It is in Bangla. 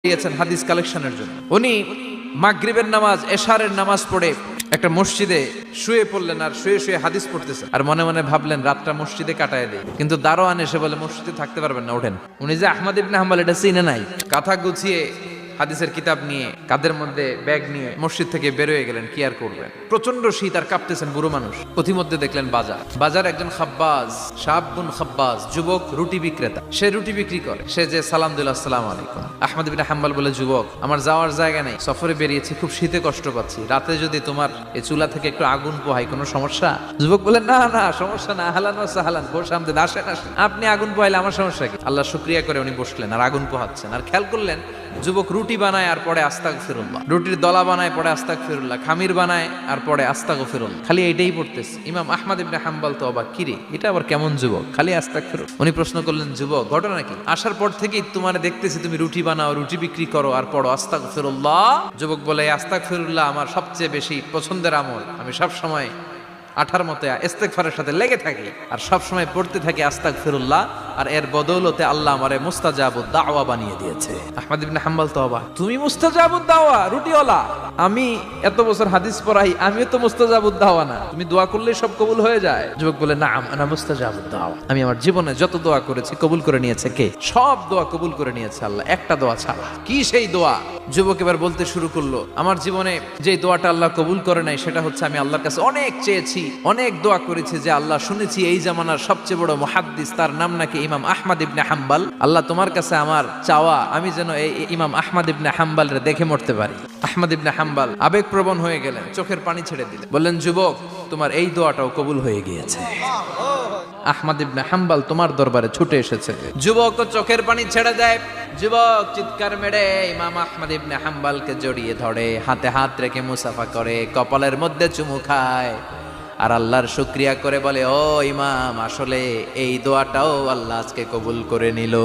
দিয়েছেন হাদিস কালেকশনের জন্য। উনি মাগরিবের নামাজ এশারের নামাজ পড়ে একটা মসজিদে শুয়ে পড়লেন আর শুয়ে শুয়ে হাদিস পড়তেছেন আর মনে মনে ভাবলেন রাতটা মসজিদে কাটায় দেয়, কিন্তু দারোয়ান এসে বলে মসজিদে থাকতে পারবেন না, ওঠেন। উনি যে আহমদ ইবনে হাম্বল এটা চিনে নাই, কাঁথা গুছিয়ে হাদিসের কিতাব নিয়ে কাঁধের মধ্যে ব্যাগ নিয়ে মসজিদ থেকে বেরোয় গেলেন। কি আর করবেন, প্রচন্ড শীত আর কাঁপতেছেন বুড়ো মানুষ। পথিমধ্যে দেখলেন বাজার একজন খাব্বাজ, শাবুন খাব্বাজ, যুবক রুটি বিক্রেতা, সে রুটি বিক্রি করে। সে যে সালাম দিল, আসসালামু আলাইকুম। আহমদ ইবনে হাম্বল বলে, যুবক আমার যাওয়ার জায়গা নেই, সফরে বেরিয়েছি, খুব শীতে কষ্ট পাচ্ছি, রাতে যদি তোমার এই চুলা থেকে একটু আগুন পোহাই কোনো সমস্যা? যুবক বলে, না না সমস্যা না, আহলান ওয়া সাহলান, বসে আমদের আসেন আসেন, আপনি আগুন পোহাইলে আমার সমস্যা কি? আল্লাহ শুকরিয়া করে উনি বসলেন আর আগুন পোহাচ্ছেন। আর খেয়াল করলেন যুবক রুটি বানায় আর পরে আস্তাগফিরুল্লাহ, রুটির দলা বানায় পরে আস্তাগফিরুল্লাহ, খামির বানায় আর পরে আস্তাগফিরুল্লাহ, খালি এইটাই পড়তেছে। ইমাম আহমদ ইবনে হাম্বল তো অবাক, কিরে এটা আবার কেমন যুবক, খালি আস্তাগফিরুল্লাহ। উনি প্রশ্ন করলেন, যুবক ঘটনা কি? আসার পর থেকেই তোমার দেখতেছি তুমি রুটি বানাও, রুটি বিক্রি করো আর পড়ো আস্তাগফিরুল্লাহ। যুবক বলে, আস্তাগফিরুল্লাহ আমার সবচেয়ে বেশি পছন্দের আমল, আমি সব সময় আঠার মতো ইস্তেগফারের সাথে লেগে থাকি আর সব সময় পড়তে থাকি আস্তাগফিরুল্লাহ, আর এর বদৌলতে আল্লাহ আমারে মুস্তাজাবুদ দাওয়া বানিয়ে দিয়েছে। আহমদ ইবনে হাম্বল তো অবাক, তুমি মুস্তাজাবুদ দাওয়া, রুটিওয়ালা, আমি এত বছর হাদিস পড়াই, আমিও তো মুস্তাজাবুদ দাওয়া না, তুমি দোয়া করলেই সব কবুল হয়ে যায়? যুবক বলে, না আনা মুস্তাজাবুদ দাওয়া, আমি আমার জীবনে যত দোয়া করেছি কবুল করে নিয়েছে কে? সব দোয়া কবুল করে নিয়েছে আল্লাহ, একটা দোয়া ছাড়া। কি সেই দোয়া? যুবক এবার বলতে শুরু করলো, আমার জীবনে যে দোয়াটা আল্লাহ কবুল করে নাই সেটা হচ্ছে আমি আল্লাহর কাছে অনেক চেয়েছি, অনেক দোয়া করেছি, যে আল্লাহ শুনেছি এই জামানার সবচেয়ে বড় মুহাদ্দিস, তার নাম নাকি ইমাম আহমদ ইবনে হাম্বল, আল্লাহ তোমার কাছে আমার চাওয়া আমি যেন এই ইমাম আহমদ ইবনে হাম্বলের দেখে মরতে পারি। আহমদ ইবনে হাম্বল আবেগপ্রবণ হয়ে গেলেন, চোখের পানি ছেড়ে দিলেন, বললেন, যুবক তোমার এই দোয়াটাও কবুল হয়ে গিয়েছে, আহমদ ইবনে হাম্বল তোমার দরবারে ছুটে এসেছে। যুবক চোখের পানি ছেড়ে দেয়, যুবক চিৎকার মেরে ইমাম আহমদ ইবনে হাম্বলকে জড়িয়ে ধরে, হাতে হাত রেখে মুসাফা করে, কপালের মধ্যে চুমু খায় আর আল্লাহর শুকরিয়া করে বলে, ও ইমাম, আসলে এই দোয়াটাও আল্লাহ আজকে কবুল করে নিল।